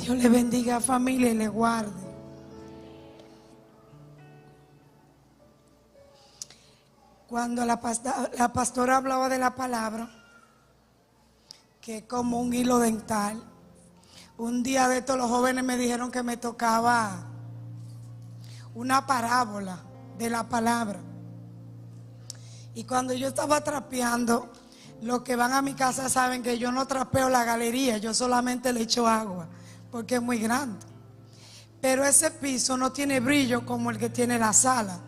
Dios le bendiga, familia, y le guarde. Cuando la pastora hablaba de la palabra, que es como un hilo dental, un día de estos los jóvenes me dijeron que me tocaba una parábola de la palabra. Y cuando yo estaba trapeando, los que van a mi casa saben que yo no trapeo la galería, yo solamente le echo agua, porque es muy grande. Pero ese piso no tiene brillo como el que tiene la sala.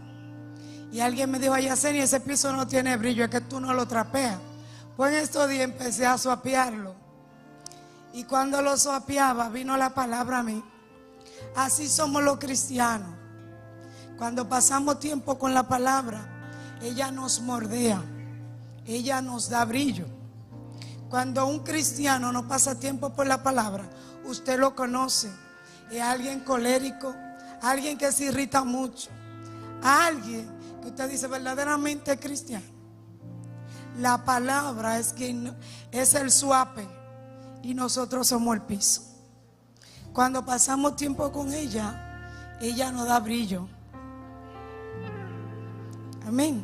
Y alguien me dijo, ay, Yaceni, ese piso no tiene brillo, es que tú no lo trapeas. Pues en estos días empecé a suapearlo. Y cuando lo suapeaba, vino la palabra a mí. Así somos los cristianos. Cuando pasamos tiempo con la palabra, ella nos mordea, ella nos da brillo. Cuando un cristiano no pasa tiempo por la palabra, usted lo conoce. Es alguien colérico, alguien que se irrita mucho, alguien que usted dice verdaderamente cristiano. La palabra es el suape y nosotros somos el piso. Cuando pasamos tiempo con ella, ella nos da brillo. Amén.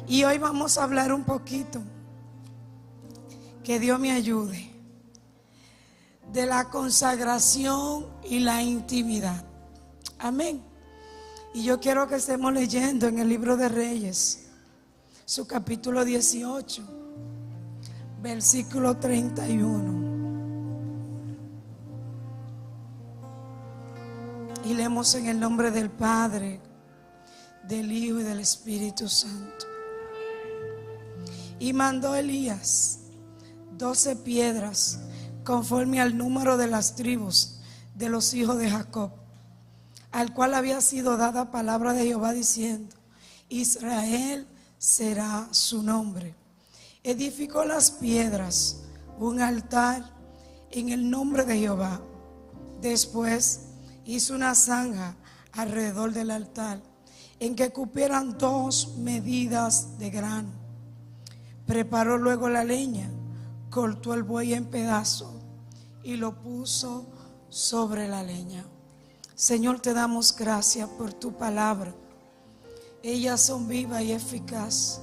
Y hoy vamos a hablar un poquito, que Dios me ayude, de la consagración y la intimidad. Amén. Y yo quiero que estemos leyendo en el libro de Reyes, su capítulo 18, versículo 31. Y leemos en el nombre del Padre, del Hijo y del Espíritu Santo. Y mandó Elías 12 piedras conforme al número de las tribus de los hijos de Jacob, al cual había sido dada palabra de Jehová diciendo, Israel será su nombre. Edificó las piedras un altar en el nombre de Jehová. Después hizo una zanja alrededor del altar, en que cupieran 2 medidas de grano. Preparó luego la leña, cortó el buey en pedazos y lo puso sobre la leña. Señor, te damos gracias por tu palabra. Ellas son vivas y eficaces.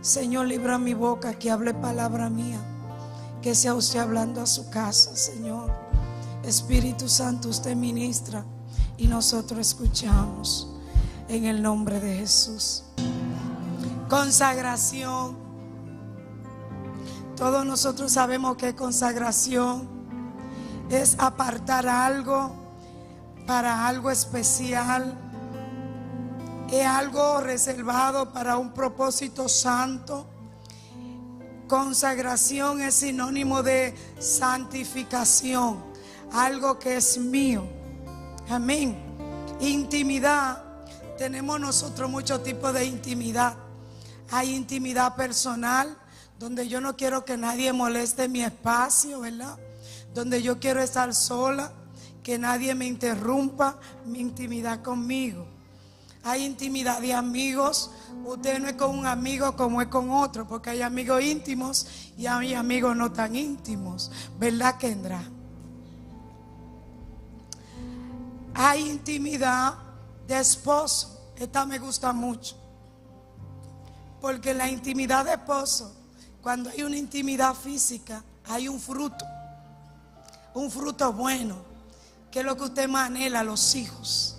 Señor, libra mi boca que hable palabra mía, que sea usted hablando a su casa, Señor. Espíritu Santo, usted ministra y nosotros escuchamos en el nombre de Jesús. Consagración. Todos nosotros sabemos que consagración es apartar algo para algo especial. Es algo reservado para un propósito santo. Consagración es sinónimo de santificación, algo que es mío. Amén. Intimidad. Tenemos nosotros muchos tipos de intimidad. Hay intimidad personal, donde yo no quiero que nadie moleste mi espacio, ¿verdad? Donde yo quiero estar sola, que nadie me interrumpa mi intimidad conmigo. Hay intimidad de amigos. Usted no es con un amigo como es con otro, porque hay amigos íntimos y hay amigos no tan íntimos, ¿verdad, Kendra? Hay intimidad de esposo. Esta me gusta mucho, porque la intimidad de esposo, cuando hay una intimidad física, hay un fruto bueno, que es lo que usted más anhela, los hijos.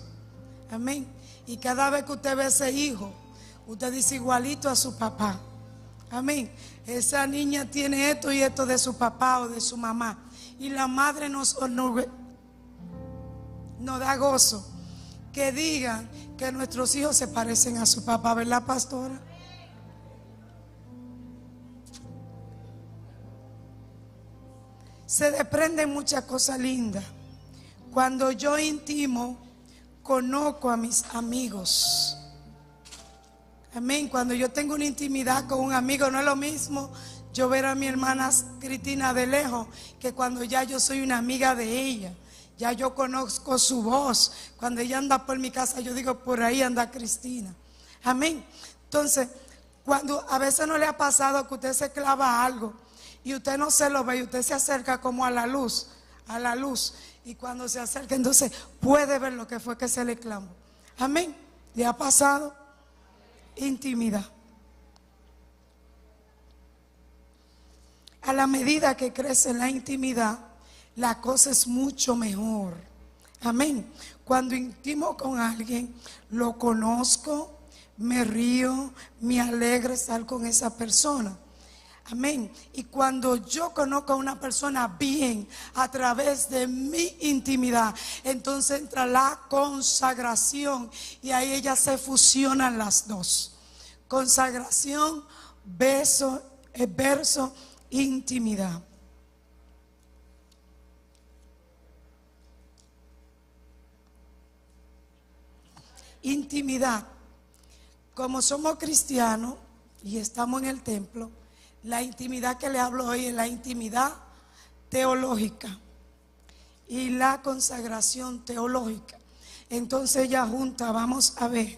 Amén. Y cada vez que usted ve ese hijo, usted dice igualito a su papá. Amén. Esa niña tiene esto y esto de su papá o de su mamá. Y la madre nos da gozo que digan que nuestros hijos se parecen a su papá, ¿verdad, pastora? Se desprenden muchas cosas lindas. Cuando yo intimo, conozco a mis amigos. Amén. Cuando yo tengo una intimidad con un amigo, no es lo mismo yo ver a mi hermana Cristina de lejos que cuando ya yo soy una amiga de ella. Ya yo conozco su voz. Cuando ella anda por mi casa, yo digo, por ahí anda Cristina. Amén. Entonces, cuando a veces no le ha pasado que usted se clava algo y usted no se lo ve, y usted se acerca como a la luz, y cuando se acerca entonces puede ver lo que fue que se le clamó. Amén. ¿Le ha pasado? Intimidad. A la medida que crece la intimidad, la cosa es mucho mejor. Amén. Cuando intimo con alguien, lo conozco, me río, me alegra estar con esa persona. Amén. Y cuando yo conozco a una persona bien a través de mi intimidad, entonces entra la consagración y ahí ellas se fusionan las dos. Consagración, verso, intimidad. Intimidad. Como somos cristianos y estamos en el templo, la intimidad que le hablo hoy es la intimidad teológica y la consagración teológica. Entonces ya juntas vamos a ver.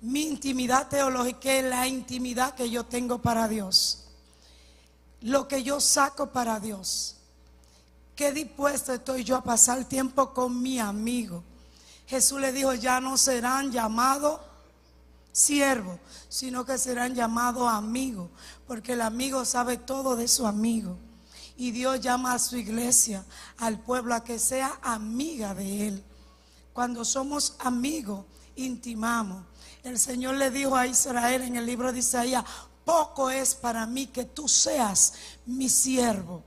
Mi intimidad teológica es la intimidad que yo tengo para Dios, lo que yo saco para Dios. Qué dispuesto estoy yo a pasar tiempo con mi amigo. Jesús le dijo, ya no serán llamados siervos, sino que serán llamados amigos, porque el amigo sabe todo de su amigo. Y Dios llama a su iglesia, al pueblo, a que sea amiga de él. Cuando somos amigos, intimamos. El Señor le dijo a Israel en el libro de Isaías, poco es para mí que tú seas mi siervo,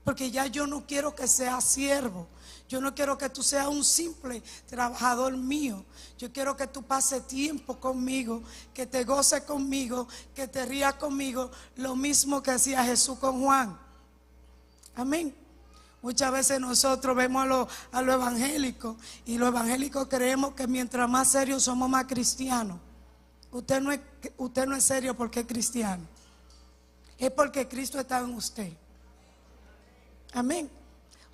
porque ya yo no quiero que seas siervo. Yo no quiero que tú seas un simple trabajador mío. Yo quiero que tú pases tiempo conmigo, que te goces conmigo, que te rías conmigo, lo mismo que hacía Jesús con Juan. Amén. Muchas veces nosotros vemos a los evangélicos, y los evangélicos creemos que mientras más serios somos, más cristianos. Usted no es serio porque es cristiano, es porque Cristo está en usted. Amén.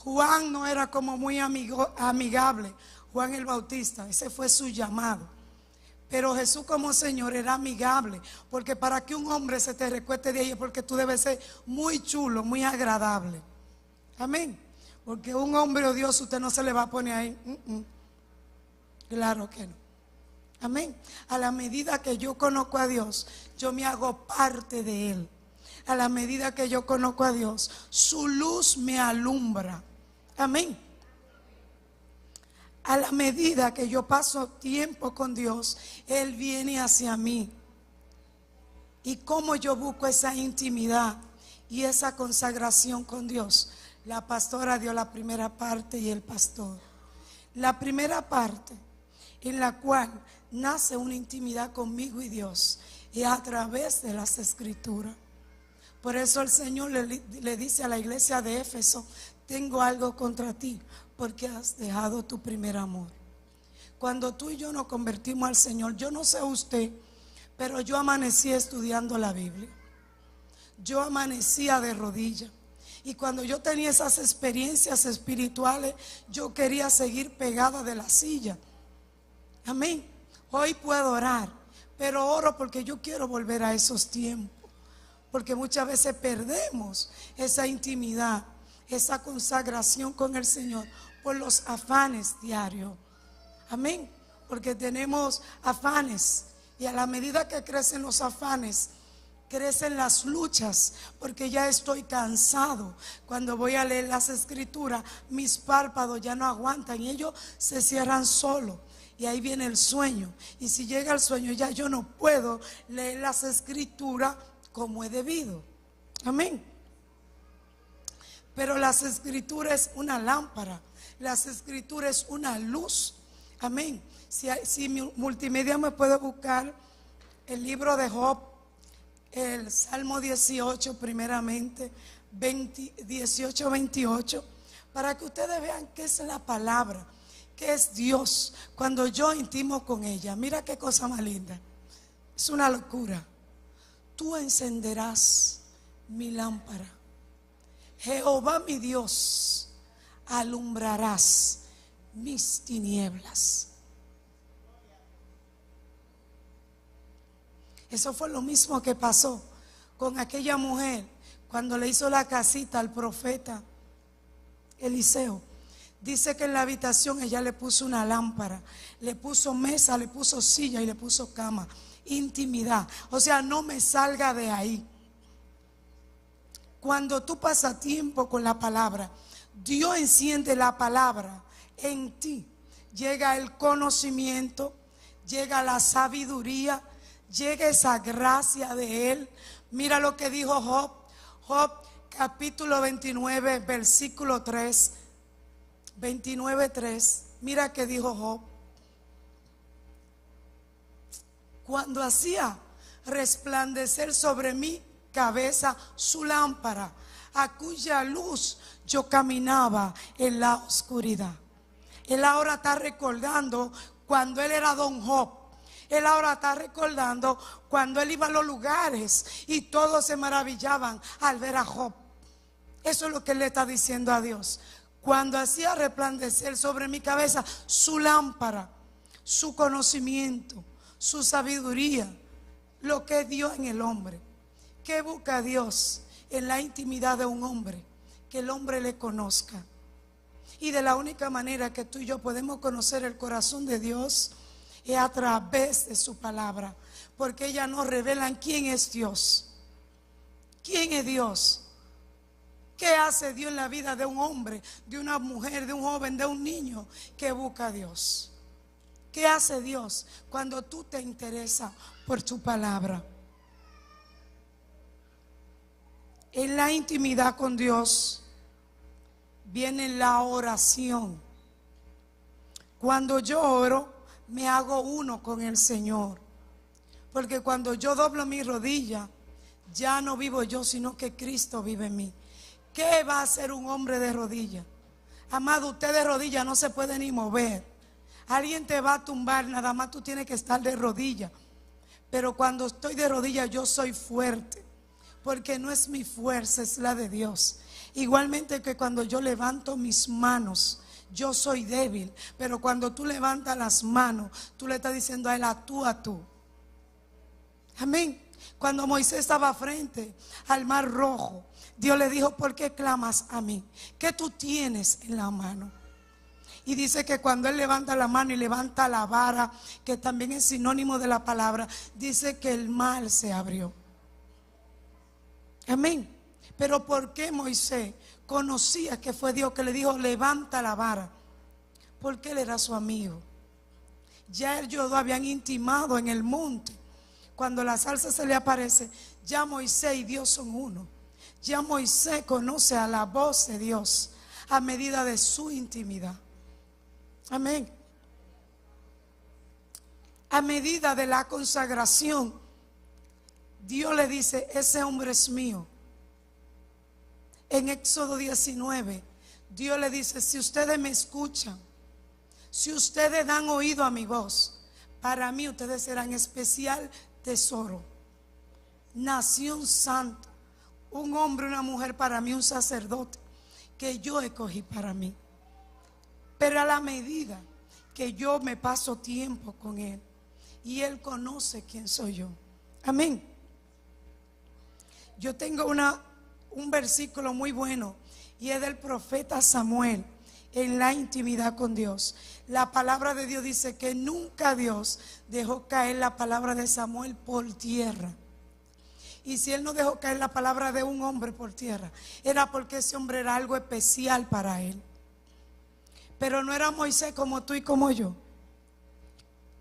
Juan no era como muy amigable, Juan el Bautista, ese fue su llamado. Pero Jesús como Señor era amigable, porque para que un hombre se te recueste de ahí es porque tú debes ser muy chulo, muy agradable. Amén. Porque un hombre odioso usted no se le va a poner ahí. Claro que no. Amén. A la medida que yo conozco a Dios, yo me hago parte de Él. A la medida que yo conozco a Dios, su luz me alumbra. Amén. A la medida que yo paso tiempo con Dios, Él viene hacia mí. ¿Y cómo yo busco esa intimidad y esa consagración con Dios? La pastora dio la primera parte y el pastor. La primera parte en la cual nace una intimidad conmigo y Dios y a través de las Escrituras. Por eso el Señor le dice a la iglesia de Éfeso, tengo algo contra ti, porque has dejado tu primer amor. Cuando tú y yo nos convertimos al Señor, yo no sé usted, pero yo amanecí estudiando la Biblia. Yo amanecía de rodillas. Y cuando yo tenía esas experiencias espirituales, yo quería seguir pegada de la silla. Amén. Hoy puedo orar, pero oro porque yo quiero volver a esos tiempos. Porque muchas veces perdemos esa intimidad, esa consagración con el Señor por los afanes diarios. Amén. Porque tenemos afanes, y a la medida que crecen los afanes, crecen las luchas, porque ya estoy cansado. Cuando voy a leer las Escrituras, mis párpados ya no aguantan y ellos se cierran solos. Y ahí viene el sueño. Y si llega el sueño, ya yo no puedo leer las Escrituras como es debido. Amén. Pero las Escrituras es una lámpara, las Escrituras es una luz. Amén. Si multimedia me puede buscar el libro de Job, el Salmo 18 primeramente, 18, 28, para que ustedes vean qué es la palabra, qué es Dios cuando yo intimo con ella. Mira qué cosa más linda, es una locura. Tú encenderás mi lámpara, Jehová mi Dios, alumbrarás mis tinieblas. Eso fue lo mismo que pasó con aquella mujer cuando le hizo la casita al profeta Eliseo, dice que en la habitación ella le puso una lámpara, le puso mesa, le puso silla y le puso cama. Intimidad, o sea, no me salga de ahí. Cuando tú pasas tiempo con la palabra, Dios enciende la palabra en ti. Llega el conocimiento, llega la sabiduría, llega esa gracia de Él. Mira lo que dijo Job. Job capítulo 29, versículo 3. 29:3. Mira que dijo Job. Cuando hacía resplandecer sobre mi cabeza su lámpara, a cuya luz yo caminaba en la oscuridad. Él ahora está recordando cuando él era don Job. Él ahora está recordando cuando él iba a los lugares y todos se maravillaban al ver a Job. Eso es lo que él le está diciendo a Dios. Cuando hacía resplandecer sobre mi cabeza su lámpara, su conocimiento, su sabiduría, lo que es Dios en el hombre. ¿Qué busca Dios en la intimidad de un hombre? Que el hombre le conozca. Y de la única manera que tú y yo podemos conocer el corazón de Dios es a través de su palabra, porque ella nos revela quién es Dios. ¿Quién es Dios? ¿Qué hace Dios en la vida de un hombre, de una mujer, de un joven, de un niño que busca a Dios? ¿Qué hace Dios cuando tú te interesas por su palabra? En la intimidad con Dios viene la oración. Cuando yo oro, me hago uno con el Señor. Porque cuando yo doblo mi rodilla, ya no vivo yo, sino que Cristo vive en mí. ¿Qué va a hacer un hombre de rodilla? Amado, usted de rodilla no se puede ni mover. Alguien te va a tumbar, nada más tú tienes que estar de rodilla. Pero cuando estoy de rodilla yo soy fuerte, porque no es mi fuerza, es la de Dios. Igualmente que cuando yo levanto mis manos, yo soy débil, pero cuando tú levantas las manos, tú le estás diciendo a Él, actúa tú. Amén. Cuando Moisés estaba frente al mar rojo, Dios le dijo, ¿por qué clamas a mí? ¿Qué tú tienes en la mano? Y dice que cuando él levanta la mano y levanta la vara, que también es sinónimo de la palabra, dice que el mar se abrió. Amén. Pero ¿por qué Moisés conocía que fue Dios que le dijo, levanta la vara? Porque él era su amigo. Ya él y yo habían intimado en el monte. Cuando la zarza se le aparece, ya Moisés y Dios son uno. Ya Moisés conoce a la voz de Dios a medida de su intimidad. Amén. A medida de la consagración, Dios le dice, ese hombre es mío. En Éxodo 19, Dios le dice, si ustedes me escuchan, si ustedes dan oído a mi voz, para mí ustedes serán especial tesoro, nación santa, un hombre, una mujer, para mí un sacerdote, que yo escogí para mí. Pero a la medida que yo me paso tiempo con Él y Él conoce quién soy yo. Amén. Yo tengo un versículo muy bueno y es del profeta Samuel en la intimidad con Dios. La palabra de Dios dice que nunca Dios dejó caer la palabra de Samuel por tierra. Y si Él no dejó caer la palabra de un hombre por tierra, era porque ese hombre era algo especial para Él. Pero no era Moisés como tú y como yo.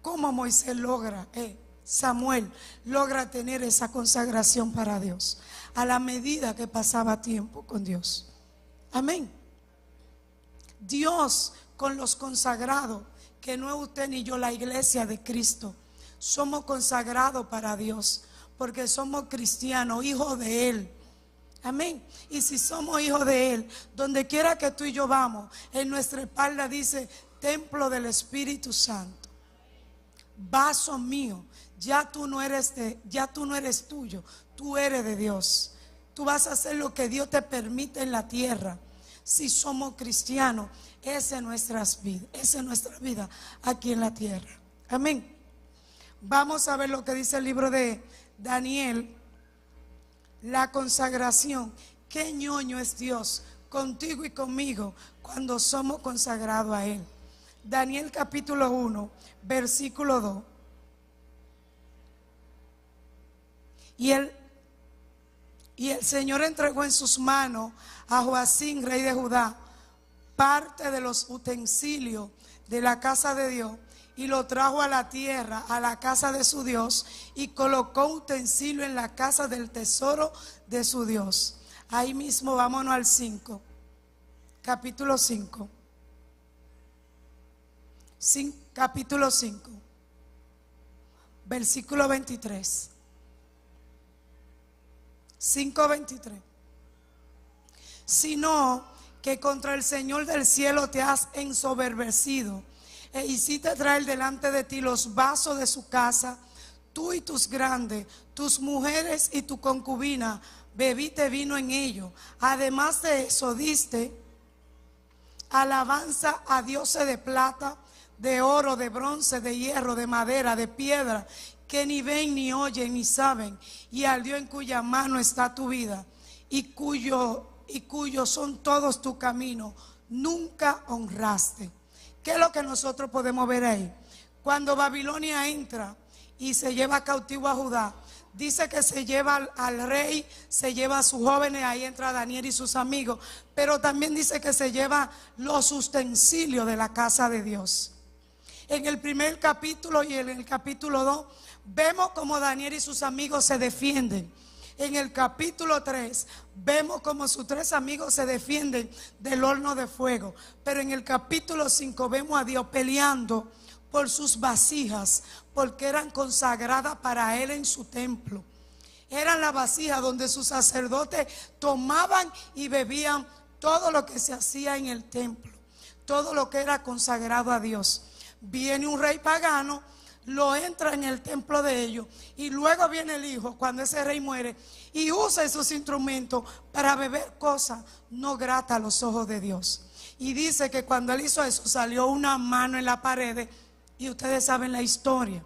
¿Cómo Moisés Samuel logra tener esa consagración para Dios? A la medida que pasaba tiempo con Dios. Amén. Dios con los consagrados, que no es usted ni yo, la iglesia de Cristo, somos consagrados para Dios, porque somos cristianos, hijos de Él. Amén. Y si somos hijos de Él, donde quiera que tú y yo vamos, en nuestra espalda dice templo del Espíritu Santo. Vaso mío, ya tú no eres tuyo, tú eres de Dios. Tú vas a hacer lo que Dios te permite en la tierra. Si somos cristianos, esa es nuestra vida aquí en la tierra. Amén. Vamos a ver lo que dice el libro de Daniel, La consagración. Qué ñoño es Dios contigo y conmigo cuando somos consagrados a Él. Daniel capítulo 1, versículo 2. Y el Señor entregó en sus manos a Joacim, rey de Judá, parte de los utensilios de la casa de Dios, y lo trajo a la tierra, a la casa de su Dios, y colocó utensilio en la casa del tesoro de su Dios. Ahí mismo vámonos al 5, capítulo 5. Capítulo 5, versículo 23. 5:23. Sino que contra el Señor del cielo te has ensoberbecido, e hiciste traer delante de ti los vasos de su casa, tú y tus grandes, tus mujeres y tu concubina, bebiste vino en ellos. Además de eso, diste alabanza a dioses de plata, de oro, de bronce, de hierro, de madera, de piedra, que ni ven, ni oyen, ni saben, y al Dios en cuya mano está tu vida, y cuyos son todos tus caminos, nunca honraste. ¿Qué es lo que nosotros podemos ver ahí? Cuando Babilonia entra y se lleva cautivo a Judá, dice que se lleva al rey, se lleva a sus jóvenes, ahí entra Daniel y sus amigos, pero también dice que se lleva los utensilios de la casa de Dios. En el primer capítulo y en el capítulo 2 vemos como Daniel y sus amigos se defienden. En el capítulo 3 vemos como sus 3 amigos se defienden del horno de fuego. Pero en el capítulo 5 vemos a Dios peleando por sus vasijas, porque eran consagradas para Él en su templo. Eran las vasijas donde sus sacerdotes tomaban y bebían todo lo que se hacía en el templo, todo lo que era consagrado a Dios. Viene un rey pagano, lo entra en el templo de ellos, y luego viene el hijo cuando ese rey muere y usa esos instrumentos para beber cosas no gratas a los ojos de Dios. Y dice que cuando él hizo eso salió una mano en la pared, y ustedes saben la historia.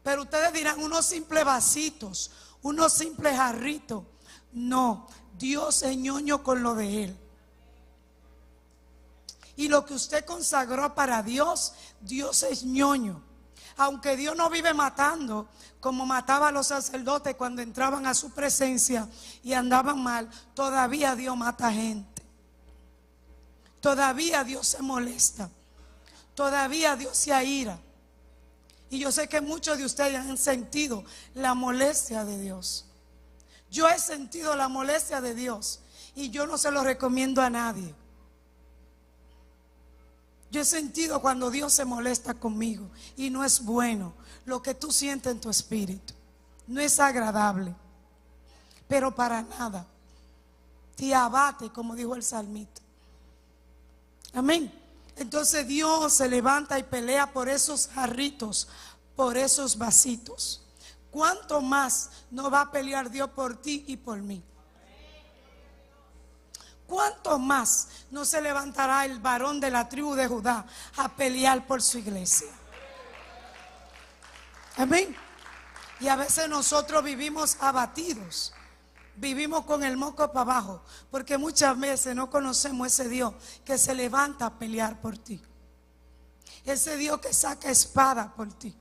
Pero ustedes dirán, unos simples vasitos, unos simples jarritos. No, Dios es ñoño con lo de Él. Y lo que usted consagró para Dios, Dios es ñoño. Aunque Dios no vive matando como mataba a los sacerdotes cuando entraban a su presencia y andaban mal, todavía Dios mata gente. Todavía Dios se molesta. Todavía Dios se aira. Y yo sé que muchos de ustedes han sentido la molestia de Dios. Yo he sentido la molestia de Dios y yo no se lo recomiendo a nadie. Yo he sentido cuando Dios se molesta conmigo y no es bueno. Lo que tú sientes en tu espíritu no es agradable, pero para nada te abate, como dijo el salmista. Amén. Entonces Dios se levanta y pelea por esos jarritos, por esos vasitos. ¿Cuánto más no va a pelear Dios por ti y por mí? ¿Cuánto más no se levantará el varón de la tribu de Judá a pelear por su iglesia? Amén. Y a veces nosotros vivimos abatidos, vivimos con el moco para abajo, porque muchas veces no conocemos ese Dios que se levanta a pelear por ti, ese Dios que saca espada por ti.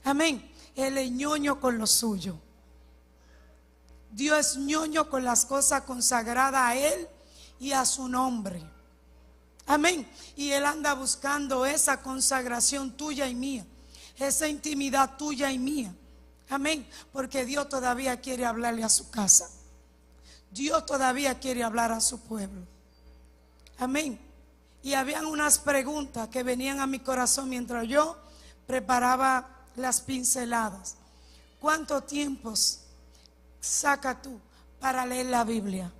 Amén. Él es ñoño con lo suyo. Dios es ñoño con las cosas consagradas a Él y a su nombre. Amén. Y Él anda buscando esa consagración tuya y mía, esa intimidad tuya y mía. Amén. Porque Dios todavía quiere hablarle a su casa. Dios todavía quiere hablar a su pueblo. Amén. Y habían unas preguntas que venían a mi corazón mientras yo preparaba las pinceladas. ¿Cuánto tiempo saca tú para leer la Biblia?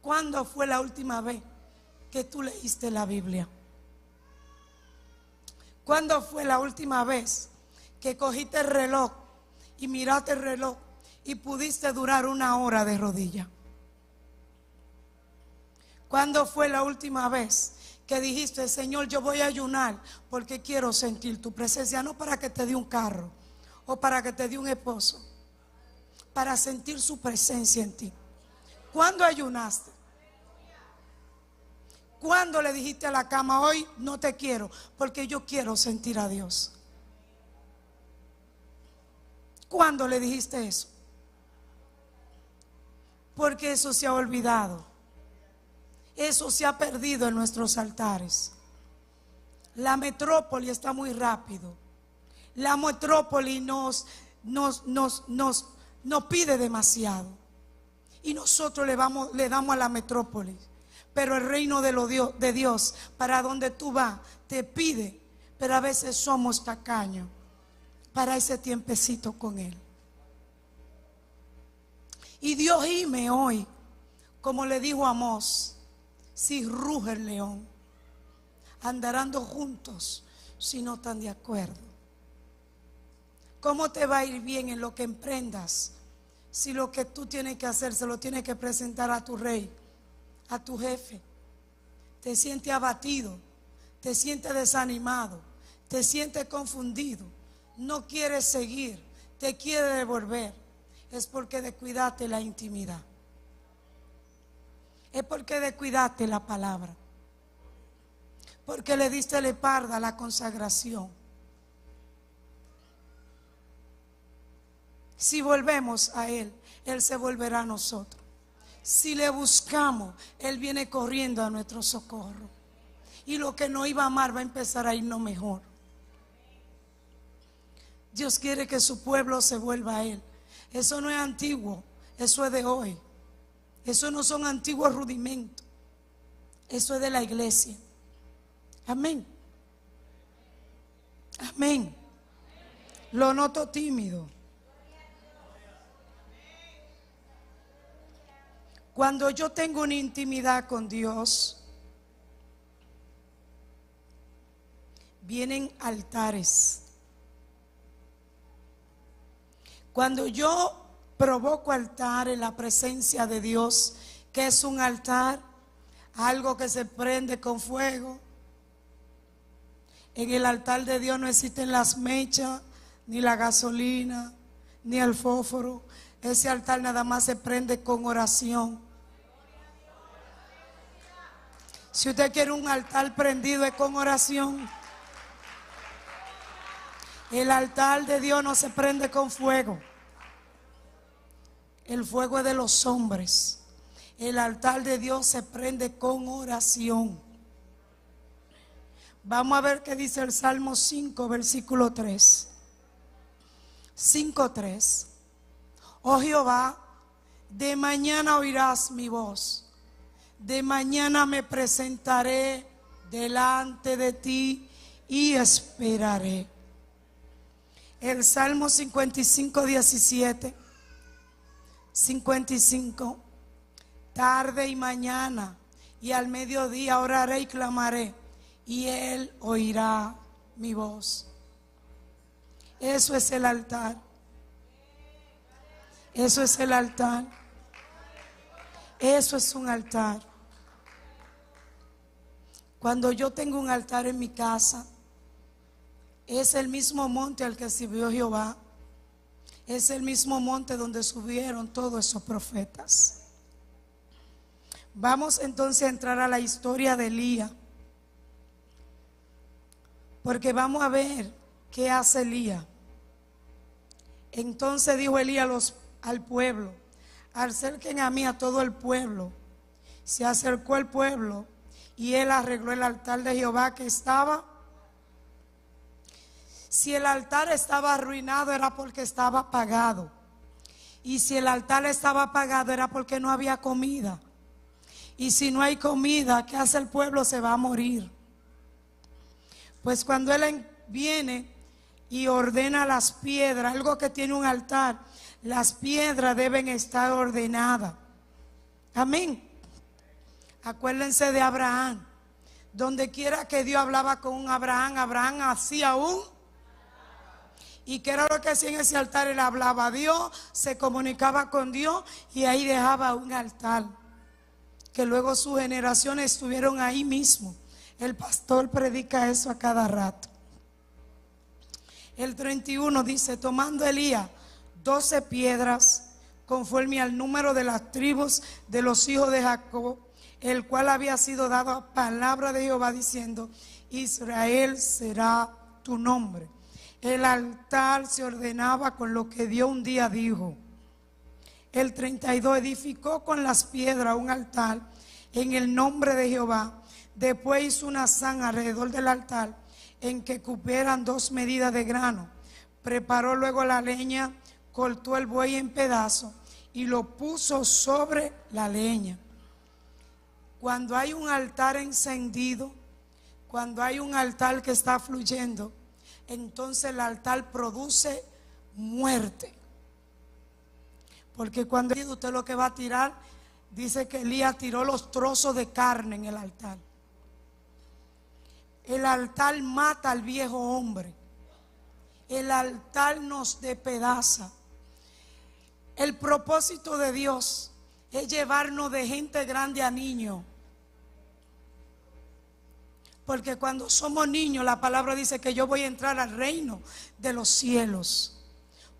¿Cuándo fue la última vez que tú leíste la Biblia? ¿Cuándo fue la última vez que cogiste el reloj y miraste el reloj y pudiste durar 1 hora de rodilla? ¿Cuándo fue la última vez que dijiste, Señor, yo voy a ayunar porque quiero sentir tu presencia? No para que te dé un carro o para que te dé un esposo, para sentir su presencia en ti? ¿Cuándo ayunaste? ¿Cuándo le dijiste a la cama, hoy no te quiero porque yo quiero sentir a Dios? ¿Cuándo le dijiste eso? Porque eso se ha olvidado. Eso se ha perdido en nuestros altares. La metrópoli está muy rápido. La metrópoli nos pide demasiado. Y nosotros le damos a la metrópoli. Pero el reino de Dios, para donde tú vas, te pide. Pero a veces somos tacaños para ese tiempecito con Él. Y Dios gime hoy, como le dijo a Amós, si ruge el león, andarán juntos si no están de acuerdo. ¿Cómo te va a ir bien en lo que emprendas si lo que tú tienes que hacer se lo tienes que presentar a tu rey, a tu jefe? Te sientes abatido, te sientes desanimado, te sientes confundido, no quieres seguir, te quiere devolver. Es porque descuidaste la intimidad. Es porque descuidaste la palabra. Porque le diste la espalda a la consagración. Si volvemos a Él, Él se volverá a nosotros. Si le buscamos, Él viene corriendo a nuestro socorro. Y lo que no iba a amar va a empezar a irnos mejor. Dios quiere que su pueblo se vuelva a Él. Eso no es antiguo, eso es de hoy. Eso no son antiguos rudimentos. Eso es de la iglesia. Amén. Amén. Lo noto tímido. Cuando yo tengo una intimidad con Dios, vienen altares. Cuando yo provoco altar en la presencia de Dios, ¿qué es un altar? Algo que se prende con fuego. En el altar de Dios no existen las mechas, ni la gasolina, ni el fósforo. Ese altar nada más se prende con oración. Si usted quiere un altar prendido, es con oración. El altar de Dios no se prende con fuego. El fuego es de los hombres. El altar de Dios se prende con oración. Vamos a ver qué dice el Salmo 5, versículo 3. 5:3. Oh Jehová, de mañana oirás mi voz. De mañana me presentaré delante de ti y esperaré. El Salmo 55, 17. 55. Tarde y mañana y al mediodía oraré y clamaré, y Él oirá mi voz. Eso es el altar. Eso es el altar. Eso es un altar. Cuando yo tengo un altar en mi casa, es el mismo monte al que subió Jehová. Es el mismo monte donde subieron todos esos profetas. Vamos entonces a entrar a la historia de Elías, porque vamos a ver qué hace Elías. Entonces dijo Elías al pueblo: acerquen a mí a todo el pueblo. Se acercó el pueblo y él arregló el altar de Jehová que estaba. Si el altar estaba arruinado era porque estaba apagado. Y si el altar estaba apagado era porque no había comida. Y si no hay comida, ¿qué hace el pueblo? Se va a morir. Pues cuando él viene y ordena las piedras, algo que tiene un altar, las piedras deben estar ordenadas. Amén. Acuérdense de Abraham. Donde quiera que Dios hablaba con Abraham, Abraham hacía ¿y qué era lo que hacía en ese altar? Él hablaba a Dios, se comunicaba con Dios y ahí dejaba un altar. Que luego sus generaciones estuvieron ahí mismo. El pastor predica eso a cada rato. El 31 dice: tomando Elías 12 piedras conforme al número de las tribus de los hijos de Jacob, el cual había sido dado palabra de Jehová diciendo: Israel será tu nombre. El altar se ordenaba con lo que Dios un día dijo. El 32, edificó con las piedras un altar en el nombre de Jehová. Después hizo una zanja alrededor del altar en que cupieran 2 medidas de grano. Preparó luego la leña, cortó el buey en pedazos y lo puso sobre la leña. Cuando hay un altar encendido, cuando hay un altar que está fluyendo, entonces el altar produce muerte. Porque cuando usted lo que va a tirar, dice que Elías tiró los trozos de carne en el altar. El altar mata al viejo hombre. El altar nos despedaza. El propósito de Dios es llevarnos de gente grande a niños. Porque cuando somos niños, la palabra dice que yo voy a entrar al reino de los cielos.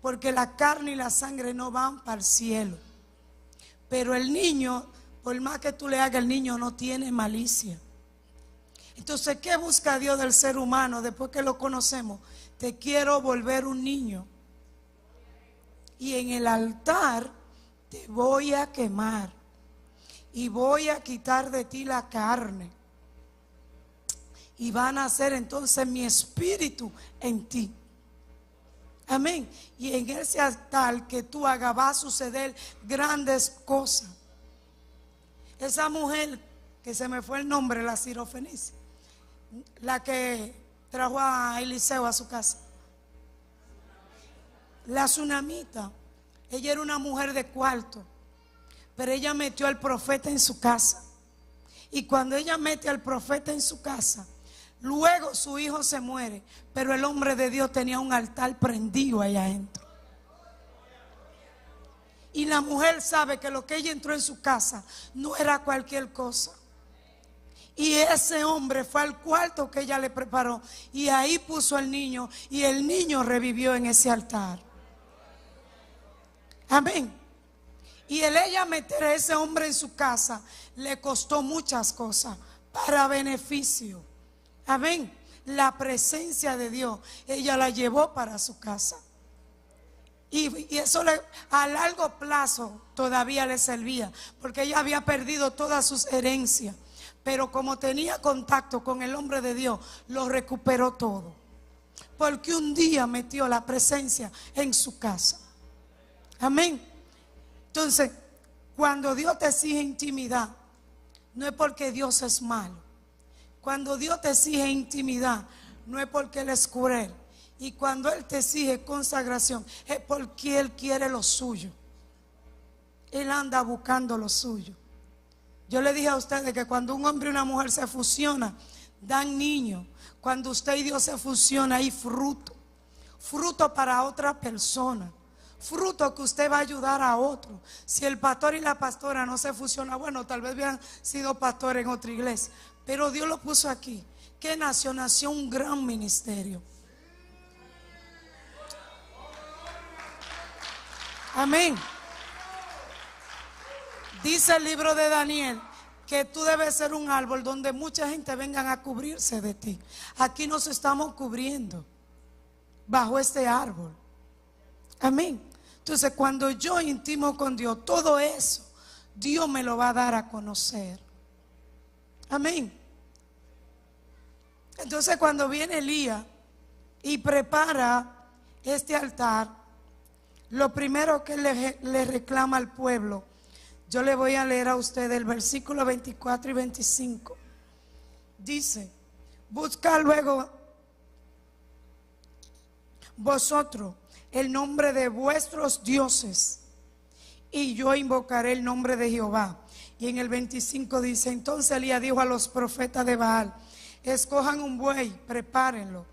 Porque la carne y la sangre no van para el cielo. Pero el niño, por más que tú le hagas, el niño no tiene malicia. Entonces, ¿qué busca Dios del ser humano después que lo conocemos? Te quiero volver un niño. Y en el altar te voy a quemar. Y voy a quitar de ti la carne. Y van a hacer entonces mi espíritu en ti. Amén. Y en ese altar que tú hagas va a suceder grandes cosas. Esa mujer que se me fue el nombre, la Sirofenicia, la que trajo a Eliseo a su casa, la tsunamita, ella era una mujer de cuarto, pero ella metió al profeta en su casa. Y cuando ella mete al profeta en su casa, luego su hijo se muere, pero el hombre de Dios tenía un altar prendido allá adentro. Y la mujer sabe que lo que ella entró en su casa no era cualquier cosa. Y ese hombre fue al cuarto que ella le preparó y ahí puso al niño, y el niño revivió en ese altar. Amén. Y el ella meter a ese hombre en su casa le costó muchas cosas para beneficio. Amén. La presencia de Dios ella la llevó para su casa. Y eso a largo plazo todavía le servía, porque ella había perdido todas sus herencias. Pero como tenía contacto con el hombre de Dios, lo recuperó todo. Porque un día metió la presencia en su casa. Amén. Entonces, cuando Dios te exige intimidad, no es porque Dios es malo. Cuando Dios te exige intimidad, no es porque Él es cruel. Y cuando Él te exige consagración, es porque Él quiere lo suyo. Él anda buscando lo suyo. Yo le dije a ustedes que cuando un hombre y una mujer se fusionan, dan niños. Cuando usted y Dios se fusionan, hay fruto. Fruto para otra persona. Fruto que usted va a ayudar a otro. Si el pastor y la pastora no se fusionan, bueno, tal vez hubieran sido pastores en otra iglesia, pero Dios lo puso aquí. ¿Qué nació? Nació un gran ministerio. Amén. Dice el libro de Daniel que tú debes ser un árbol donde mucha gente vengan a cubrirse de ti. Aquí nos estamos cubriendo bajo este árbol. Amén. Entonces, cuando yo intimo con Dios, todo eso Dios me lo va a dar a conocer. Amén. Entonces, cuando viene Elías y prepara este altar, lo primero que le reclama al pueblo, yo le voy a leer a ustedes el versículo 24 y 25. Dice: buscad luego vosotros el nombre de vuestros dioses, y yo invocaré el nombre de Jehová. Y en el 25 dice: entonces Elías dijo a los profetas de Baal: escojan un buey, prepárenlo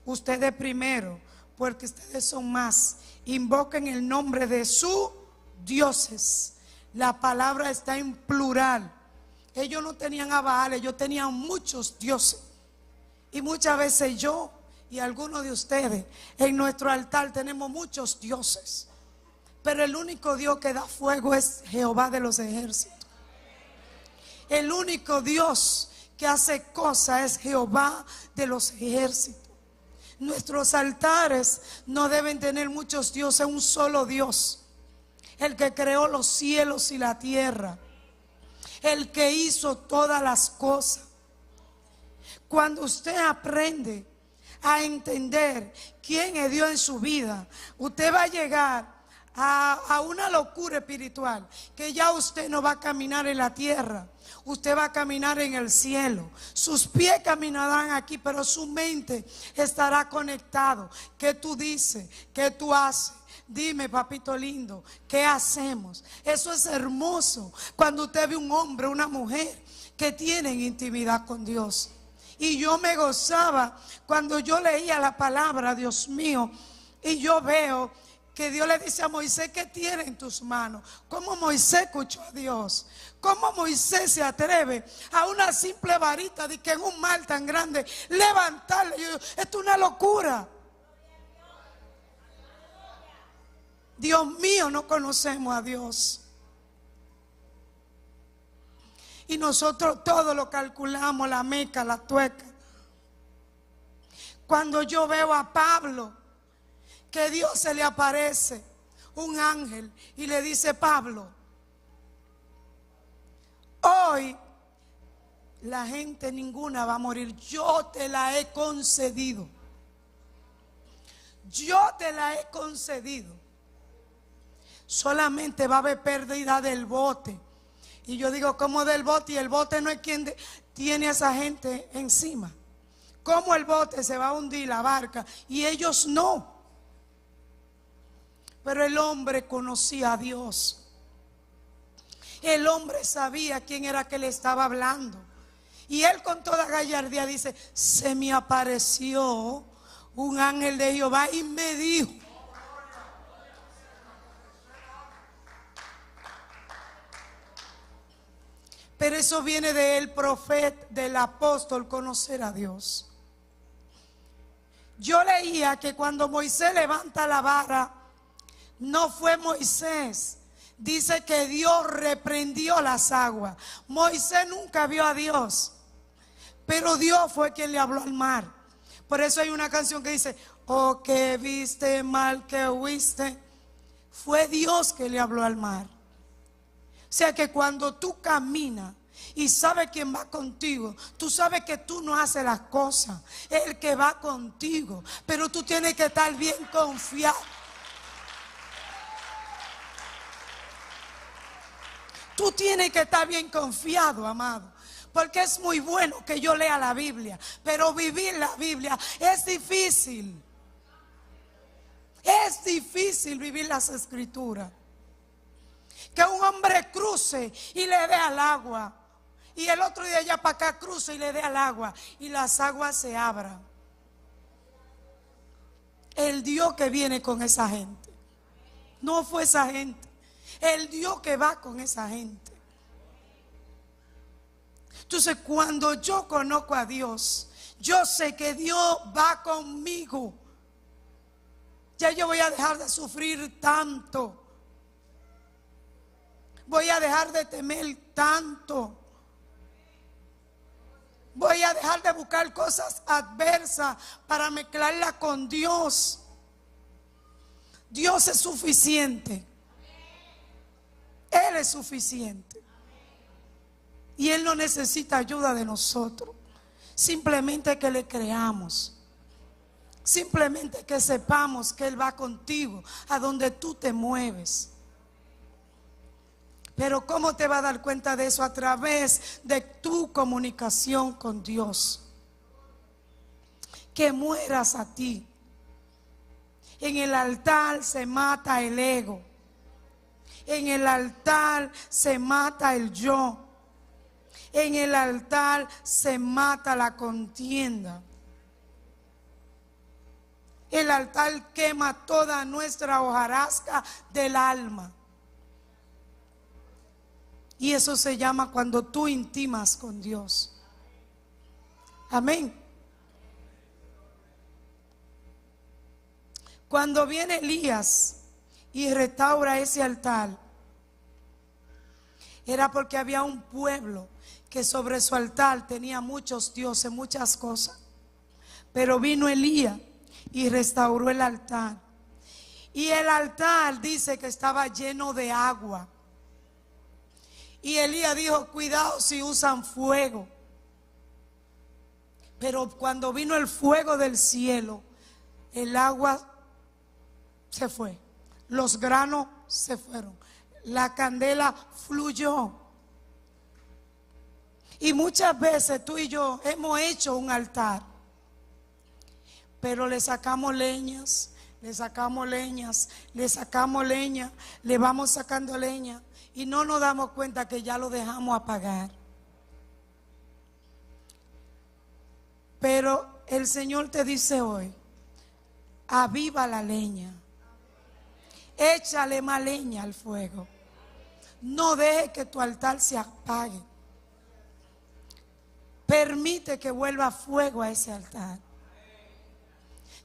ustedes primero, porque ustedes son más. Invoquen el nombre de sus dioses. La palabra está en plural. Ellos no tenían a Baal, ellos tenían muchos dioses. Y muchas veces yo y algunos de ustedes en nuestro altar tenemos muchos dioses. Pero el único Dios que da fuego es Jehová de los ejércitos. El único Dios que hace cosas es Jehová de los ejércitos. Nuestros altares no deben tener muchos dioses, un solo Dios. El que creó los cielos y la tierra. El que hizo todas las cosas. Cuando usted aprende a entender quién es Dios en su vida, usted va a llegar a una locura espiritual, que ya usted no va a caminar en la tierra, usted va a caminar en el cielo. Sus pies caminarán aquí, pero su mente estará conectado. ¿Qué tú dices? ¿Qué tú haces? Dime, papito lindo, ¿qué hacemos? Eso es hermoso cuando usted ve un hombre, una mujer que tienen intimidad con Dios. Y yo me gozaba cuando yo leía la palabra, Dios mío, y yo veo que Dios le dice a Moisés: ¿qué tiene en tus manos? ¿Cómo Moisés escuchó a Dios? ¿Cómo Moisés se atreve a una simple varita de que en un mar tan grande levantarle? Esto es una locura. Dios mío, no conocemos a Dios. Y nosotros todo lo calculamos, la meca, la tueca. Cuando yo veo a Pablo, que Dios se le aparece, un ángel, y le dice: Pablo, hoy la gente ninguna va a morir. Yo te la he concedido. Yo te la he concedido. Solamente va a haber pérdida del bote. Y yo digo: ¿cómo del bote? Y el bote no es quien tiene a esa gente encima. ¿Cómo el bote se va a hundir, la barca? Y ellos no. Pero el hombre conocía a Dios. El hombre sabía quién era que le estaba hablando. Y él con toda gallardía dice: se me apareció un ángel de Jehová y me dijo. Pero eso viene del profeta, del apóstol, conocer a Dios. Yo leía que cuando Moisés levanta la vara, no fue Moisés. Dice que Dios reprendió las aguas. Moisés nunca vio a Dios, pero Dios fue quien le habló al mar. Por eso hay una canción que dice: oh, que viste, mal que huiste. Fue Dios que le habló al mar. O sea que cuando tú caminas y sabes quién va contigo, tú sabes que tú no haces las cosas, es el que va contigo. Pero tú tienes que estar bien confiado. Tú tienes que estar bien confiado, amado. Porque es muy bueno que yo lea la Biblia, pero vivir la Biblia es difícil. Es difícil vivir las Escrituras. Que un hombre cruce y le dé al agua, y el otro día allá para acá cruce y le dé al agua, y las aguas se abran. El Dios que viene con esa gente no fue esa gente. El Dios que va con esa gente. Entonces, cuando yo conozco a Dios, yo sé que Dios va conmigo. Ya yo voy a dejar de sufrir tanto. Voy a dejar de temer tanto. Voy a dejar de buscar cosas adversas para mezclarlas con Dios. Dios es suficiente. Él es suficiente. Y Él no necesita ayuda de nosotros. Simplemente que le creamos. Simplemente que sepamos que Él va contigo a donde tú te mueves. Pero ¿cómo te vas a dar cuenta de eso? A través de tu comunicación con Dios. Que mueras a ti. En el altar se mata el ego. En el altar se mata el yo. En el altar se mata la contienda. El altar quema toda nuestra hojarasca del alma. Y eso se llama cuando tú intimas con Dios. Amén. Cuando viene Elías y restaura ese altar, era porque había un pueblo que sobre su altar tenía muchos dioses, muchas cosas. Pero vino Elías y restauró el altar. Y el altar dice que estaba lleno de agua. Y Elías dijo, cuidado si usan fuego. Pero cuando vino el fuego del cielo, el agua se fue, los granos se fueron, la candela fluyó. Y muchas veces tú y yo hemos hecho un altar, pero le sacamos leñas, le sacamos leñas, le sacamos leña, le vamos sacando leña y no nos damos cuenta que ya lo dejamos apagar. Pero el Señor te dice hoy, aviva la leña, échale más leña al fuego, no deje que tu altar se apague, permite que vuelva fuego a ese altar.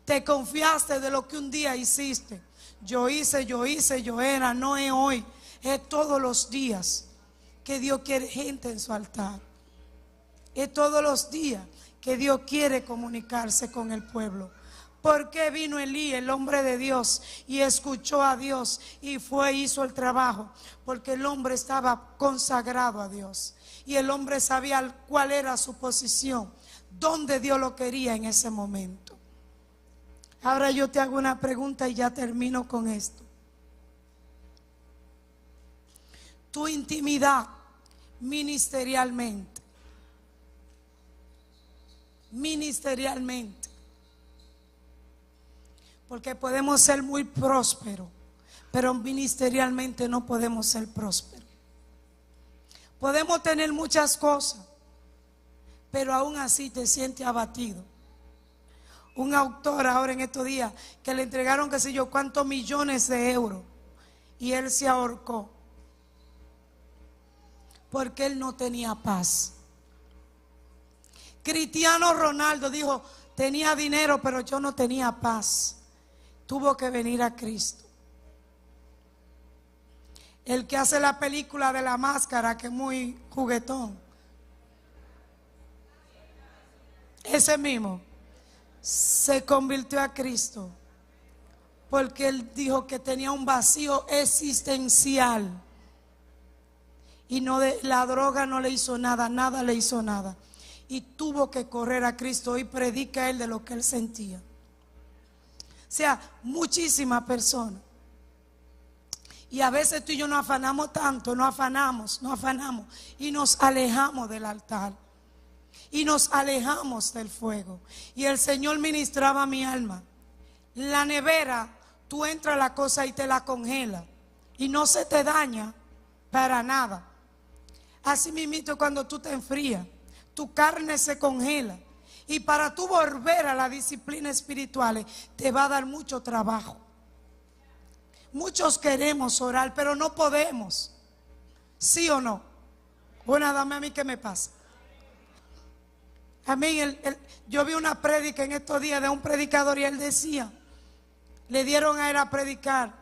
Te confiaste de lo que un día hiciste, yo hice, yo era, no es hoy, es todos los días que Dios quiere gente en su altar, es todos los días que Dios quiere comunicarse con el pueblo. ¿Por qué vino Elías, el hombre de Dios, y escuchó a Dios y fue, hizo el trabajo? Porque el hombre estaba consagrado a Dios y el hombre sabía cuál era su posición, dónde Dios lo quería en ese momento. Ahora yo te hago una pregunta y ya termino con esto. Tu intimidad ministerialmente, porque podemos ser muy prósperos, pero ministerialmente no podemos ser prósperos. Podemos tener muchas cosas, pero aún así te sientes abatido. Un autor ahora en estos días que le entregaron qué sé yo cuántos millones de euros y él se ahorcó porque él no tenía paz. Cristiano Ronaldo dijo, tenía dinero pero yo no tenía paz. Tuvo que venir a Cristo. El que hace la película de La Máscara, que es muy juguetón, ese mismo se convirtió a Cristo porque él dijo que tenía un vacío existencial y la droga no le hizo nada, nada le hizo nada. Y tuvo que correr a Cristo y predica él de lo que él sentía. O sea, muchísimas personas. Y a veces tú y yo nos afanamos tanto, nos afanamos y nos alejamos del altar. Y nos alejamos del fuego. Y el Señor ministraba a mi alma. La nevera, tú entras la cosa y te la congela. Y no se te daña para nada. Así mismo cuando tú te enfrías, tu carne se congela. Y para tú volver a la disciplina espiritual te va a dar mucho trabajo. Muchos queremos orar, pero no podemos. ¿Sí o no? Bueno, dame a mí qué me pasa. A mí, yo vi una prédica en estos días de un predicador y él decía, le dieron a él a predicar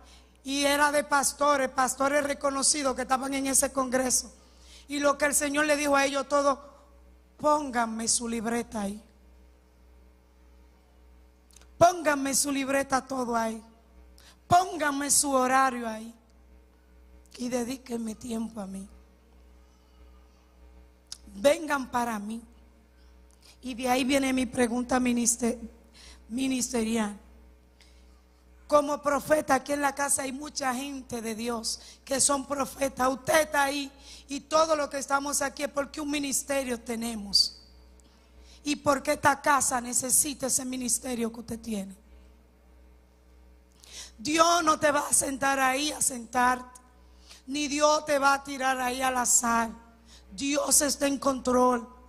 y era de pastores reconocidos que estaban en ese congreso. Y lo que el Señor le dijo a ellos todos, pónganme su libreta ahí. Pónganme su libreta todo ahí. Pónganme su horario ahí. Y dedíquenme tiempo a mí. Vengan para mí. Y de ahí viene mi pregunta ministerial. Como profeta, aquí en la casa hay mucha gente de Dios que son profetas. Usted está ahí y todo lo que estamos aquí es porque un ministerio tenemos. Y porque esta casa necesita ese ministerio que usted tiene. Dios no te va a sentar ahí a sentarte, ni Dios te va a tirar ahí al azar. Dios está en control.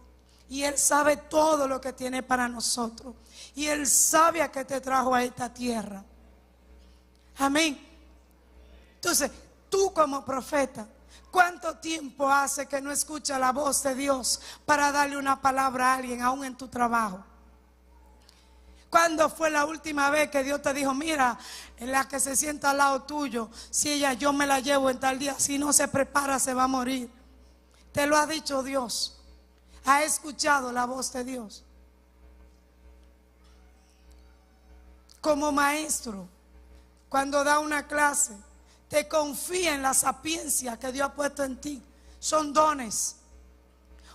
Y Él sabe todo lo que tiene para nosotros. Y Él sabe a qué te trajo a esta tierra. Amén. Entonces, tú como profeta, ¿cuánto tiempo hace que no escuchas la voz de Dios para darle una palabra a alguien, aún en tu trabajo? ¿Cuándo fue la última vez que Dios te dijo, mira, en la que se sienta al lado tuyo, si ella yo me la llevo en tal día, si no se prepara se va a morir? Te lo ha dicho Dios. ¿Ha escuchado la voz de Dios? Como maestro, cuando da una clase, te confía en la sapiencia que Dios ha puesto en ti. Son dones.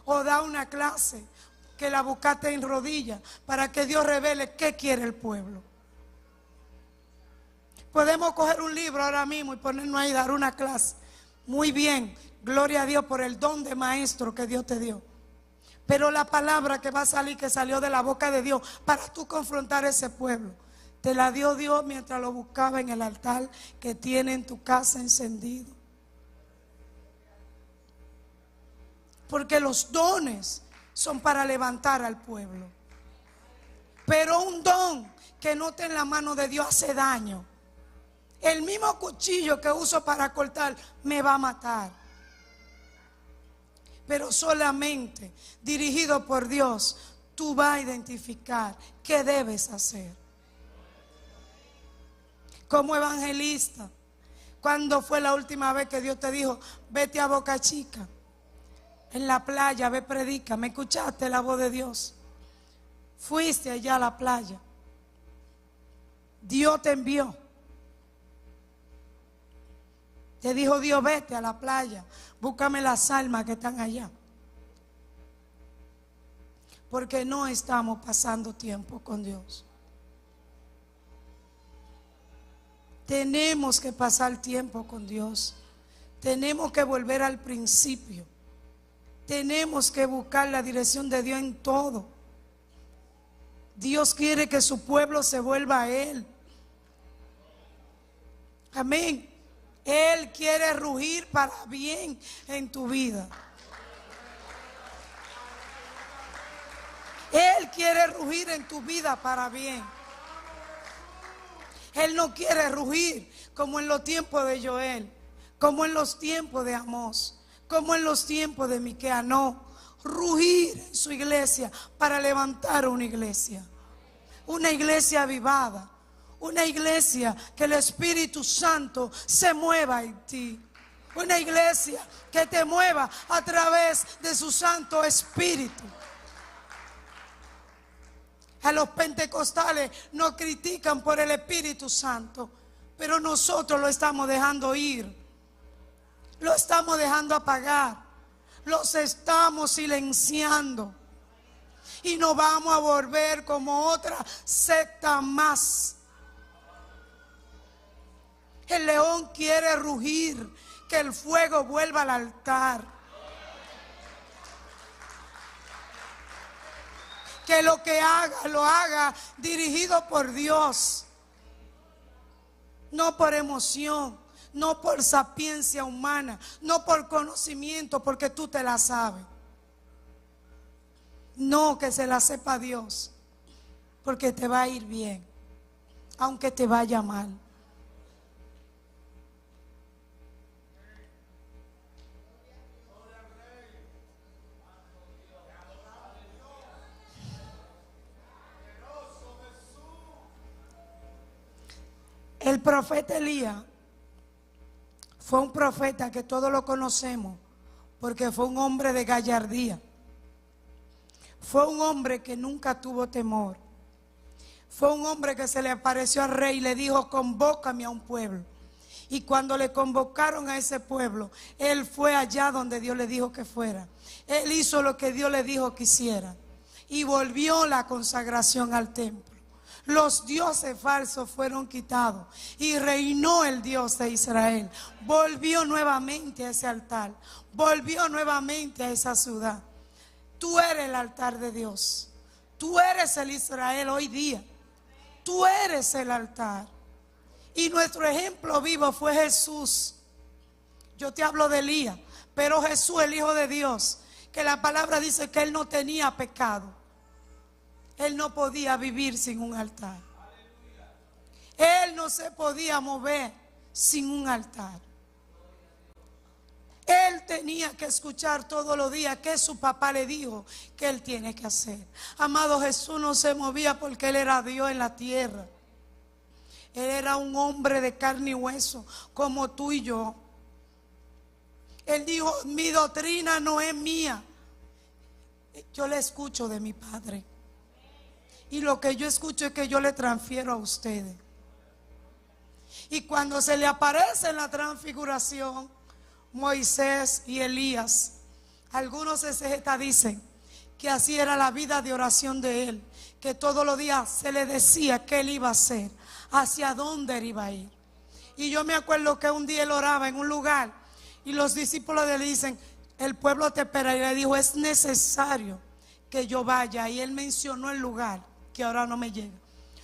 O da una clase que la buscaste en rodillas para que Dios revele qué quiere el pueblo. Podemos coger un libro ahora mismo y ponernos ahí y dar una clase. Muy bien, gloria a Dios por el don de maestro que Dios te dio. Pero la palabra que va a salir, que salió de la boca de Dios para tú confrontar a ese pueblo, te la dio Dios mientras lo buscaba en el altar que tiene en tu casa encendido. Porque los dones son para levantar al pueblo. Pero un don que no está en la mano de Dios hace daño. El mismo cuchillo que uso para cortar me va a matar. Pero solamente dirigido por Dios, tú vas a identificar qué debes hacer. Como evangelista, ¿cuándo fue la última vez que Dios te dijo, vete a Boca Chica? En la playa, ve, predica. ¿Me escuchaste la voz de Dios? Fuiste allá a la playa. Dios te envió. Te dijo Dios, vete a la playa, búscame las almas que están allá. Porque no estamos pasando tiempo con Dios. Tenemos que pasar tiempo con Dios. Tenemos que volver al principio. Tenemos que buscar la dirección de Dios en todo. Dios quiere que su pueblo se vuelva a Él. Amén. Él quiere rugir para bien en tu vida. Él quiere rugir en tu vida para bien. Él no quiere rugir como en los tiempos de Joel, como en los tiempos de Amós, como en los tiempos de Miquea. No, rugir en su iglesia para levantar una iglesia avivada, una iglesia que el Espíritu Santo se mueva en ti, una iglesia que te mueva a través de su Santo Espíritu. A los pentecostales nos critican por el Espíritu Santo, pero nosotros lo estamos dejando ir. Lo estamos dejando apagar. Los estamos silenciando. Y nos vamos a volver como otra secta más. El león quiere rugir, que el fuego vuelva al altar. Que lo que haga, lo haga dirigido por Dios. No por emoción. No por sapiencia humana, no por conocimiento, porque tú te la sabes. No, que se la sepa Dios, porque te va a ir bien, aunque te vaya mal. El profeta Elías fue un profeta que todos lo conocemos porque fue un hombre de gallardía. Fue un hombre que nunca tuvo temor. Fue un hombre que se le apareció al rey y le dijo, convócame a un pueblo. Y cuando le convocaron a ese pueblo, él fue allá donde Dios le dijo que fuera. Él hizo lo que Dios le dijo que hiciera. Y volvió la consagración al templo. Los dioses falsos fueron quitados y reinó el Dios de Israel. Volvió nuevamente a ese altar. Volvió nuevamente a esa ciudad. Tú eres el altar de Dios. Tú eres el Israel hoy día. Tú eres el altar. Y nuestro ejemplo vivo fue Jesús. Yo te hablo de Elías, pero Jesús, el Hijo de Dios, que la palabra dice que él no tenía pecado. Él no podía vivir sin un altar. Él no se podía mover sin un altar. Él tenía que escuchar todos los días que su papá le dijo que él tiene que hacer. Amado, Jesús no se movía porque él era Dios en la tierra. Él era un hombre de carne y hueso como tú y yo. Él dijo, mi doctrina no es mía, yo le escucho de mi Padre. Y lo que yo escucho es que yo le transfiero a ustedes. Y cuando se le aparece en la transfiguración Moisés y Elías, algunos exegetas dicen que así era la vida de oración de él, que todos los días se le decía qué él iba a hacer, hacia dónde él iba a ir. Y yo me acuerdo que un día él oraba en un lugar y los discípulos de él dicen, el pueblo te espera, y le dijo, es necesario que yo vaya, y él mencionó el lugar que ahora no me llega.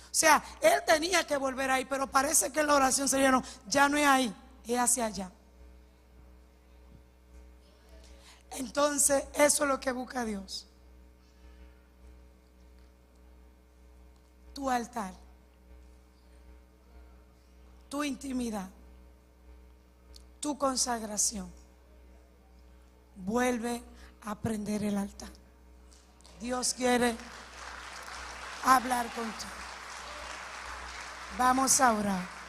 O sea, él tenía que volver ahí, pero parece que la oración se llenó, ya no es ahí, es hacia allá. Entonces eso es lo que busca Dios. Tu altar, tu intimidad, tu consagración. Vuelve a prender el altar. Dios quiere hablar contigo. Vamos a orar.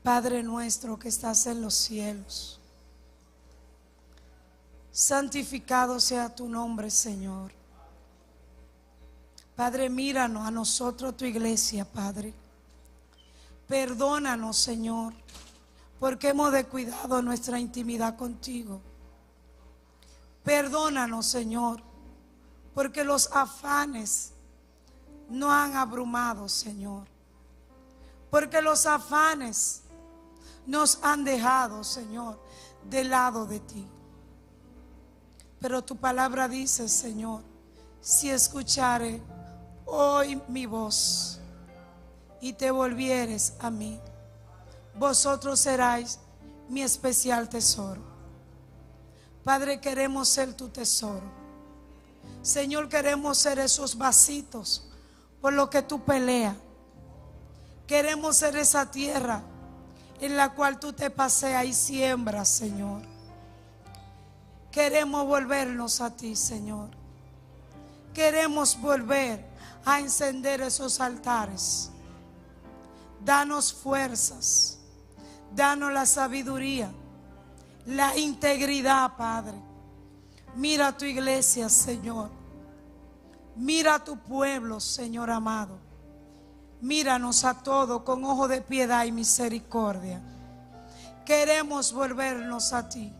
Padre nuestro que estás en los cielos, santificado sea tu nombre, Señor. Padre, míranos a nosotros, tu iglesia, Padre. Perdónanos, Señor, porque hemos descuidado nuestra intimidad contigo. Perdónanos, Señor, porque los afanes nos han abrumado, Señor. Porque los afanes nos han dejado, Señor, del lado de ti. Pero tu palabra dice, Señor, si escuchare hoy mi voz y te volvieres a mí, vosotros seráis mi especial tesoro. Padre, queremos ser tu tesoro. Señor, queremos ser esos vasitos por lo que tú peleas. Queremos ser esa tierra en la cual tú te paseas y siembras, Señor. Queremos volvernos a ti, Señor. Queremos volver a encender esos altares. Danos fuerzas, danos la sabiduría, la integridad, Padre. Mira tu iglesia, Señor. Mira tu pueblo, Señor amado. Míranos a todos con ojo de piedad y misericordia. Queremos volvernos a ti.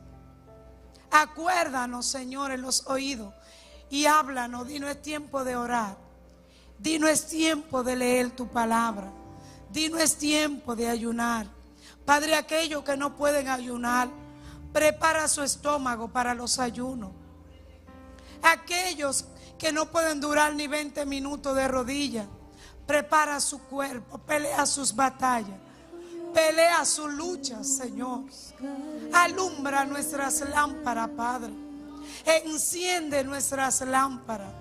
Acuérdanos, Señor, en los oídos y háblanos. Dinos es tiempo de orar. Dinos es tiempo de leer tu palabra. Dinos es tiempo de ayunar. Padre, aquellos que no pueden ayunar, prepara su estómago para los ayunos. Aquellos que no pueden durar ni 20 minutos de rodillas, prepara su cuerpo, pelea sus batallas, pelea sus luchas, Señor. Alumbra nuestras lámparas, Padre. Enciende nuestras lámparas.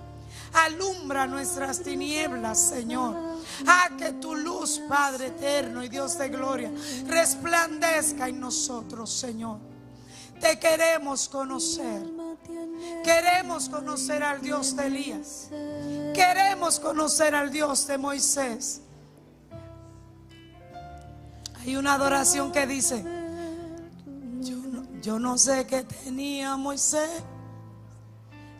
Alumbra nuestras tinieblas, Señor. Haz que tu luz, Padre eterno y Dios de gloria, resplandezca en nosotros, Señor. Te queremos conocer. Queremos conocer al Dios de Elías. Queremos conocer al Dios de Moisés. Hay una adoración que dice: yo no sé qué tenía Moisés,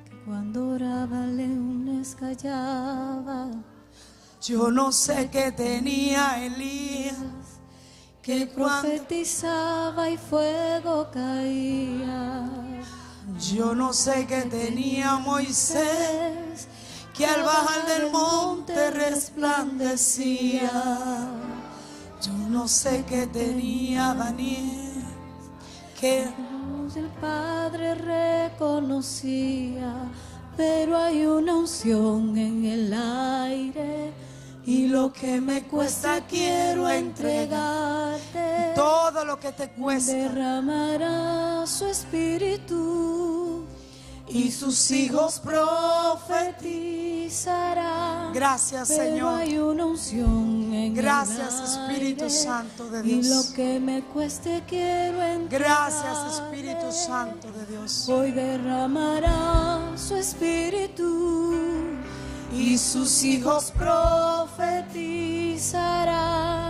que cuando oraba leones callaba. yo no sé qué tenía Elías, que profetizaba y fuego caía. Yo no sé qué tenía Moisés, que al bajar del monte resplandecía. Yo no sé qué tenía Daniel, que el Padre reconocía, pero hay una unción en el aire. Y lo que me cuesta quiero entregarte. Todo lo que te cuesta derramará su espíritu. y sus hijos profetizarán. Gracias, Pero Señor. hay una unción en Gracias, el Espíritu aire, Santo de y Dios. lo que me cueste quiero entregar. Gracias, Espíritu Santo de Dios. Hoy derramará su espíritu Y sus hijos profetizarán.